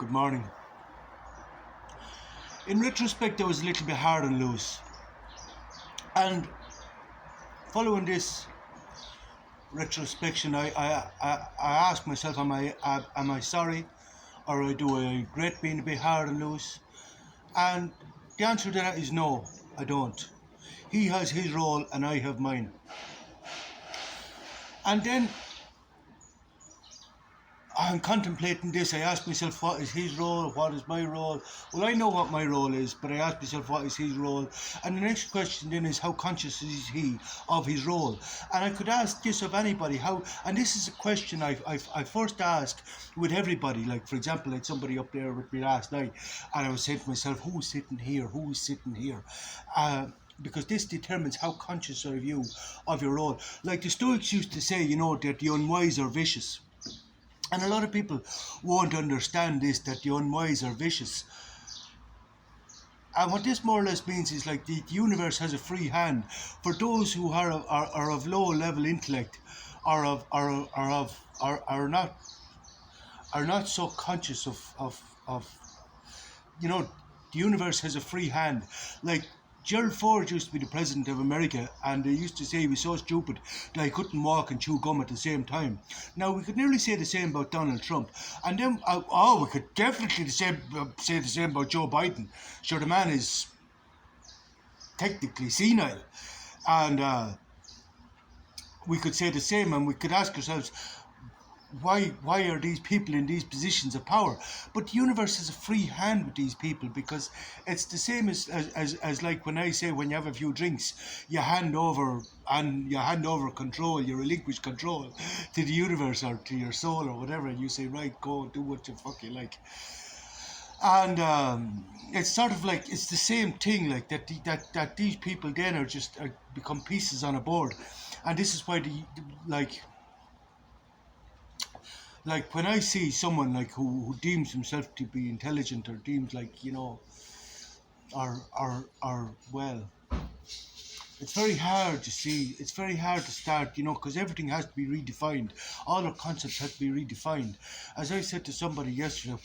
Good morning. In retrospect, I was a little bit hard and loose. And following this retrospection, I asked myself, am I sorry, or do I regret being a bit hard and loose? And the answer to that is no, I don't. He has his role, and I have mine. And then I'm contemplating this. I ask myself, what is his role? What is my role? Well, I know what my role is, but I ask myself, what is his role? And the next question then is, how conscious is he of his role? And I could ask this of anybody. And this is a question I first asked with everybody. Like, for example, I had somebody up there with me last night, and I was saying to myself, who's sitting here? Who's sitting here? Because this determines how conscious are you of your role. Like the Stoics used to say, that the unwise are vicious. And a lot of people won't understand this, that the unwise are vicious. And what this more or less means is like the universe has a free hand for those who are of low level intellect, are not so conscious of the universe has a free hand. Like Gerald Ford used to be the president of America, and they used to say he was so stupid that he couldn't walk and chew gum at the same time. Now, we could nearly say the same about Donald Trump. And then, we could definitely say the same about Joe Biden. Sure, the man is technically senile. And we could say the same, and we could ask ourselves, why are these people in these positions of power? But the universe has a free hand with these people, because it's the same as like when I say, when you have a few drinks, you hand over control, you relinquish control to the universe or to your soul or whatever, and you say, right, go do what you fucking like. And it's sort of like, it's the same thing, like that these people then are become pieces on a board. And this is why like when I see someone like who deems himself to be intelligent, or deems like, or well, it's very hard to see, it's very hard to start, because everything has to be redefined. All our concepts have to be redefined. As I said to somebody yesterday,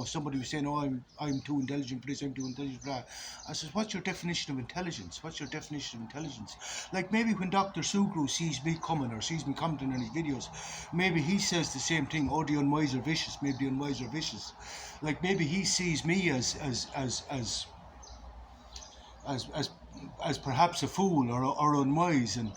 somebody was saying, I'm too intelligent for this, I'm too intelligent for that. I said, what's your definition of intelligence? What's your definition of intelligence? Like maybe when Dr. Sugru sees me coming, or sees me commenting on his videos, maybe he says the same thing, the unwise are vicious, maybe the unwise are vicious. Like maybe he sees me as perhaps a fool or unwise, and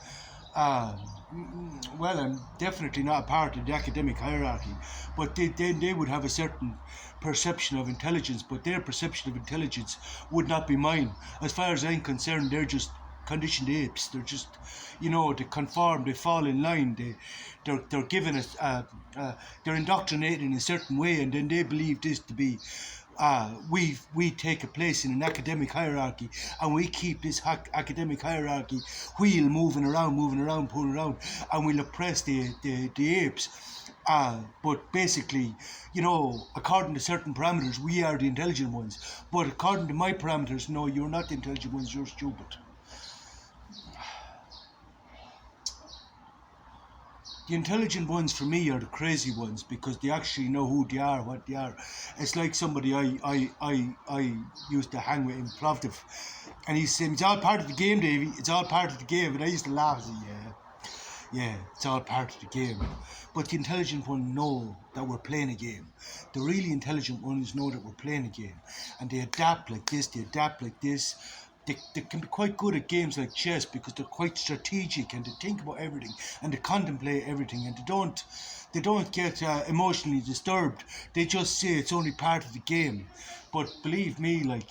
well, I'm definitely not a part of the academic hierarchy, but they would have a certain perception of intelligence, but their perception of intelligence would not be mine. As far as I'm concerned, they're just conditioned apes. They're just, they conform, they fall in line, they're given they're indoctrinated in a certain way, and then they believe this to be we take a place in an academic hierarchy, and we keep this academic hierarchy wheel moving around, pulling around, and we'll oppress the apes. But basically, according to certain parameters, we are the intelligent ones. But according to my parameters, no, you're not the intelligent ones, you're stupid. The intelligent ones for me are the crazy ones, because they actually know who they are, what they are. It's like somebody I used to hang with in Plovdiv, and he said, it's all part of the game, Davey, it's all part of the game. And I used to laugh and say, yeah, it's all part of the game. But the intelligent ones know that we're playing a game. The really intelligent ones know that we're playing a game, and they adapt like this, They can be quite good at games like chess, because they're quite strategic, and they think about everything, and they contemplate everything, and they don't get emotionally disturbed. They just say it's only part of the game. But believe me, like,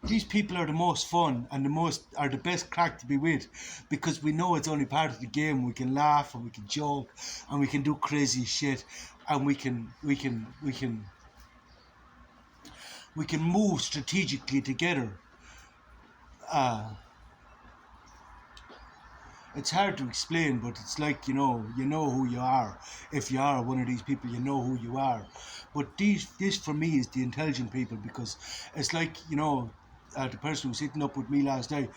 these people are the most fun and are the best crack to be with, because we know it's only part of the game. We can laugh, and we can joke, and we can do crazy shit, and we can move strategically together. It's hard to explain, but it's like, you know who you are. If you are one of these people, you know who you are. But this for me is the intelligent people, because it's like, the person who was sitting up with me last night,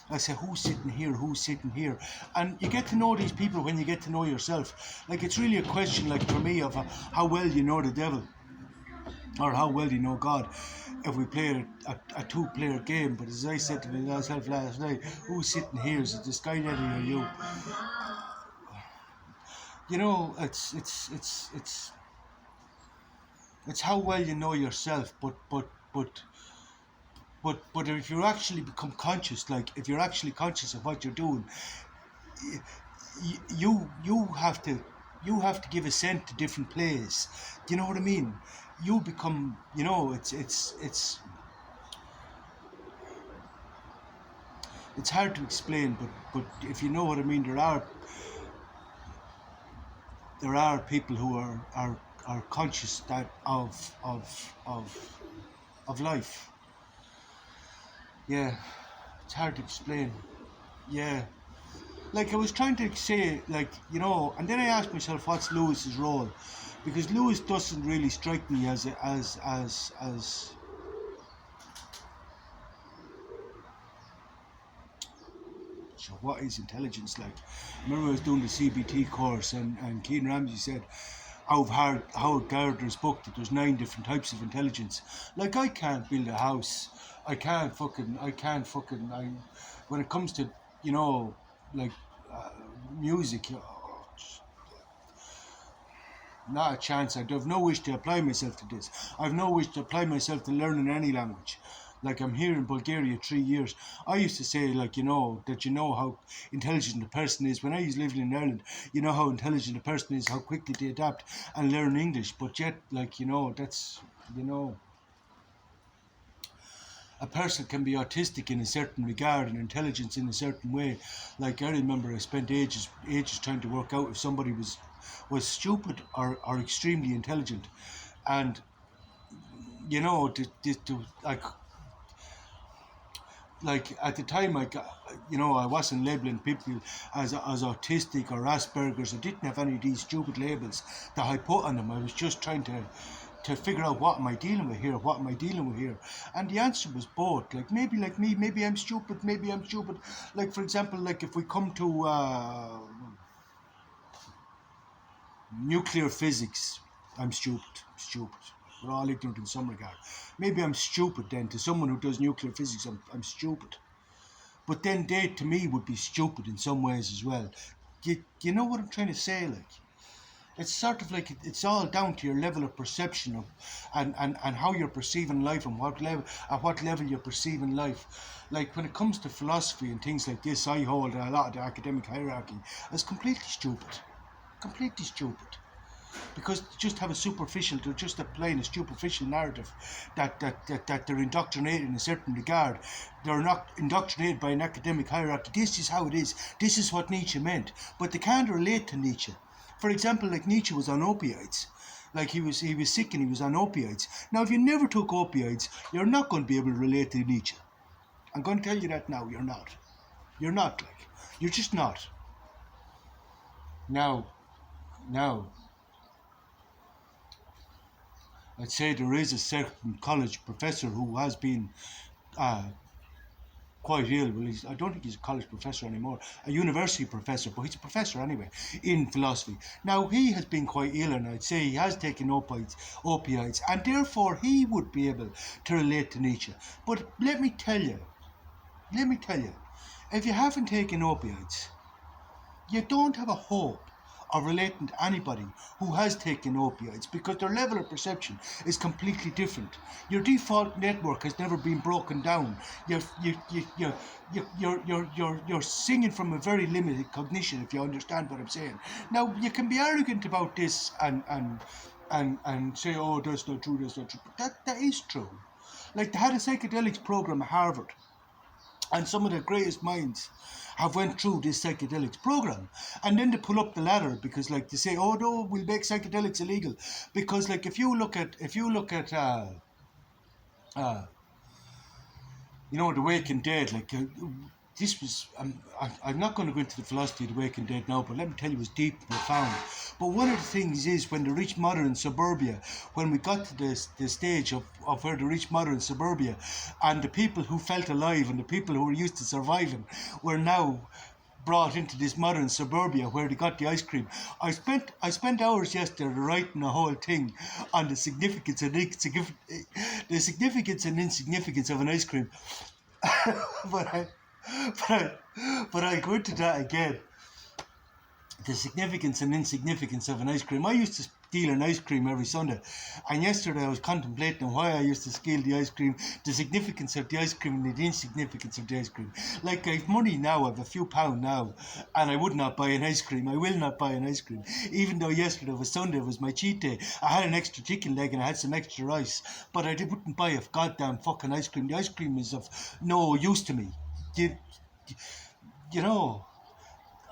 I said, who's sitting here? Who's sitting here? And you get to know these people when you get to know yourself. Like, it's really a question, like, for me, of how well you know the devil, or how well you know God, if we play a two-player game. But as I said to myself last night, who's sitting here? Is it the Sky Daddy or you? You know, it's how well you know yourself. But if you actually become conscious, like if you're actually conscious of what you're doing, you have to give assent to different plays. Do you know what I mean? You become, it's hard to explain, but if you know what I mean, there are people who are conscious that of life. Yeah, it's hard to explain. Yeah, like I was trying to say, like, and then I asked myself, what's Lewis's role? Because Lewis doesn't really strike me as so what is intelligence like? I remember I was doing the CBT course, and Keane Ramsey said out of Howard Gardner's book that there's 9 different types of intelligence. Like, I can't build a house. When it comes to, like, uh, music, not a chance. I have no wish to apply myself to this. I have no wish to apply myself to learning any language. Like, I'm here in Bulgaria 3 years. I used to say, like, that how intelligent a person is. When I was living in Ireland, you know how intelligent a person is, how quickly they adapt and learn English. But yet, like, that's, a person can be autistic in a certain regard and intelligence in a certain way. Like, I remember I spent ages trying to work out if somebody was stupid or extremely intelligent. And like at the time, I wasn't labeling people as autistic or Asperger's. I didn't have any of these stupid labels that I put on them. I was just trying to figure out, what am I dealing with here, and the answer was both. Like, maybe, like me, maybe I'm stupid. Like, for example, like if we come to nuclear physics, I'm stupid. We're all ignorant in some regard. Maybe I'm stupid then. To someone who does nuclear physics, I'm stupid. But then they, to me, would be stupid in some ways as well. You know what I'm trying to say? Like, it's sort of like it's all down to your level of perception of, and how you're perceiving life, and at what level you're perceiving life. Like, when it comes to philosophy and things like this, I hold a lot of the academic hierarchy as completely stupid, because they just have they're just applying a superficial narrative that they're indoctrinated in a certain regard. They're not indoctrinated by an academic hierarchy. This is how it is. This is what Nietzsche meant. But they can't relate to Nietzsche. For example, like, Nietzsche was on opioids. Like, he was sick and he was on opioids. Now, if you never took opioids, you're not going to be able to relate to Nietzsche. I'm going to tell you that now. You're not. You're not, like. You're just not. Now, I'd say there is a certain college professor who has been uh, quite ill. Well, I don't think he's a college professor anymore, a university professor, but he's a professor anyway in philosophy. Now, he has been quite ill, and I'd say he has taken opioids, and therefore he would be able to relate to Nietzsche. But let me tell you, if you haven't taken opioids, you don't have a hope of relating to anybody who has taken opioids, because their level of perception is completely different. Your default network has never been broken down. You're singing from a very limited cognition, if you understand what I'm saying. Now, you can be arrogant about this and say, oh, that's not true, but that is true. Like, they had a psychedelics program at Harvard, and some of the greatest minds have went through this psychedelics program, and then they pull up the ladder, because, like, they say, oh no, we'll make psychedelics illegal, because, like, if you look at The Waking Dead, like, this was, I'm not going to go into the philosophy of the waking dead now, but let me tell you, it was deep and profound. But one of the things is, when they reached modern suburbia, when we got to the stage of where they reached modern suburbia, and the people who felt alive and the people who were used to surviving were now brought into this modern suburbia where they got the ice cream. I spent hours yesterday writing a whole thing on the significance and insignificance of an ice cream. but I but I'll go into that again. The significance and insignificance of an ice cream. I used to steal an ice cream every Sunday, and yesterday I was contemplating why I used to steal the ice cream, the significance of the ice cream and the insignificance of the ice cream. Like, I've money now, I've a few pound now, and I would not buy an ice cream. I will not buy an ice cream. Even though yesterday was Sunday, it was my cheat day. I had an extra chicken leg and I had some extra rice, but I wouldn't buy a goddamn fucking ice cream. The ice cream is of no use to me. You, you know,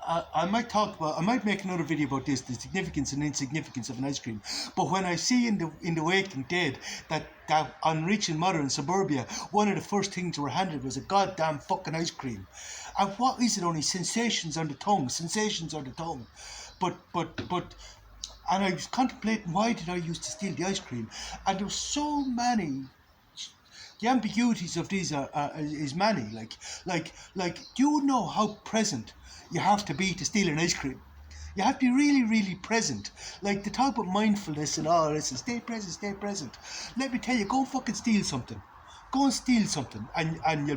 I might make another video about this, the significance and insignificance of an ice cream. But when I see in the Waking Dead that on reaching modern suburbia, one of the first things we're handed was a goddamn fucking ice cream. And what is it? Only sensations on the tongue, sensations on the tongue. But and I was contemplating, why did I used to steal the ice cream? And there were so many. The ambiguities of these is many. Like, do you know how present you have to be to steal an ice cream? You have to be really, really present. Like, the talk about mindfulness and all this, and stay present, stay present. Let me tell you, go fucking steal something. Go and steal something, and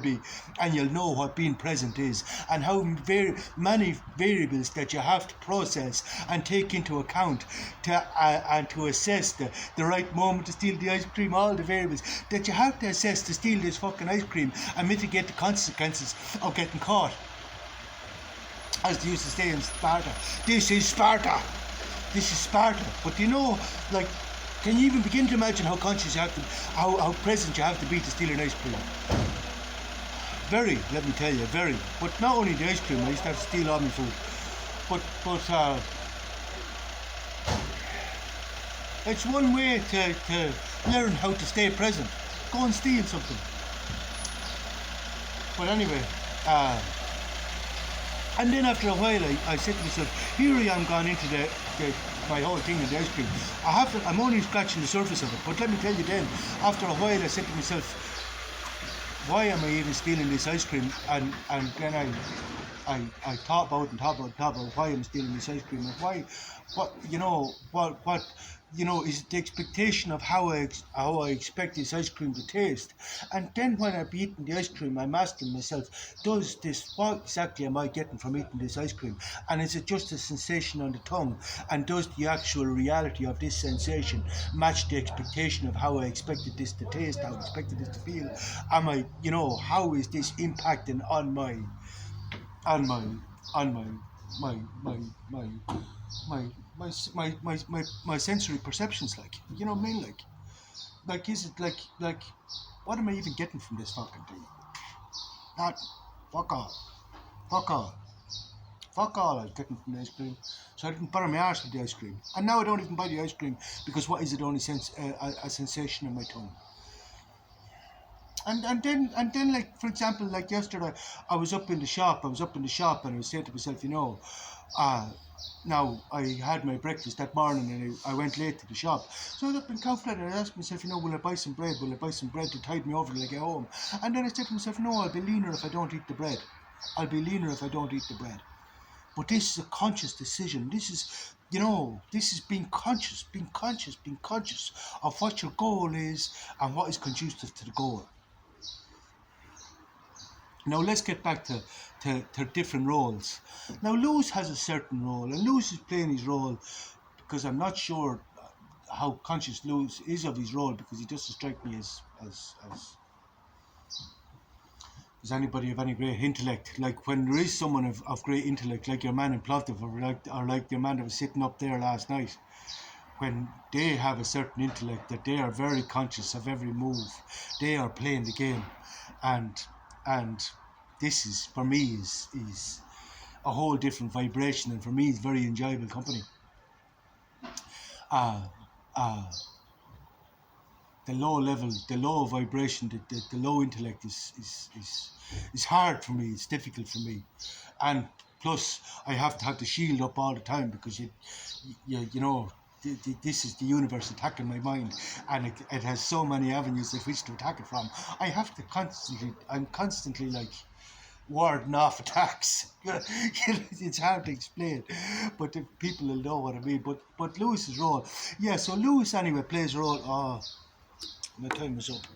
you'll know what being present is, and how very many variables that you have to process and take into account and to assess the right moment to steal the ice cream. All the variables that you have to assess to steal this fucking ice cream and mitigate the consequences of getting caught. As they used to say in Sparta, this is Sparta. This is Sparta. But like, can you even begin to imagine how conscious you have to, how present you have to be to steal an ice cream? Very, let me tell you, very. But not only the ice cream, I used to have to steal all my food. But it's one way to learn how to stay present. Go and steal something. But anyway, and then after a while, I said to myself, here I am gone into my whole thing in the ice cream. I'm only scratching the surface of it. But let me tell you then, after a while, I said to myself, why am I even stealing this ice cream? And then I thought about why I'm stealing this ice cream, and why, what is the expectation of how I expect this ice cream to taste. And then when I'm eating the ice cream, I'm asking myself, what exactly am I getting from eating this ice cream? And is it just a sensation on the tongue? And does the actual reality of this sensation match the expectation of how I expected this to taste, how I expected this to feel? How is this impacting on my my sensory perceptions? Like, you know what I mean? Like, is it like what am I even getting from this fucking thing? Not fuck all. Fuck all. Fuck all I was getting from the ice cream. So I didn't butter my arse with the ice cream. And now I don't even buy the ice cream, because what is it? Only a sensation in my tongue. And then, like, for example, like yesterday, I was up in the shop and I was saying to myself, now I had my breakfast that morning and I went late to the shop. So I was up in Kaufland and I asked myself, will I buy some bread? Will I buy some bread to tide me over till I get home? And then I said to myself, no, I'll be leaner if I don't eat the bread. I'll be leaner if I don't eat the bread. But this is a conscious decision. This is being conscious of what your goal is and what is conducive to the goal. Now let's get back to different roles. Now Lewis has a certain role, and Lewis is playing his role because I'm not sure how conscious Lewis is of his role, because he doesn't strike me as anybody of any great intellect. Like, when there is someone of great intellect, like your man in Plovdiv, or like the man that was sitting up there last night, when they have a certain intellect that they are very conscious of every move, they are playing the game, and this is, for me, is a whole different vibration, and for me it's very enjoyable company. Uh, uh, the low level, the low vibration, the low intellect is hard for me. It's difficult for me, and plus I have to have the shield up all the time because you know. This is the universe attacking my mind, and it has so many avenues at which to attack it from. I'm constantly like warding off attacks. It's hard to explain, but the people will know what I mean. But Lewis's role, yeah. So Lewis anyway plays a role. Oh, my time is up.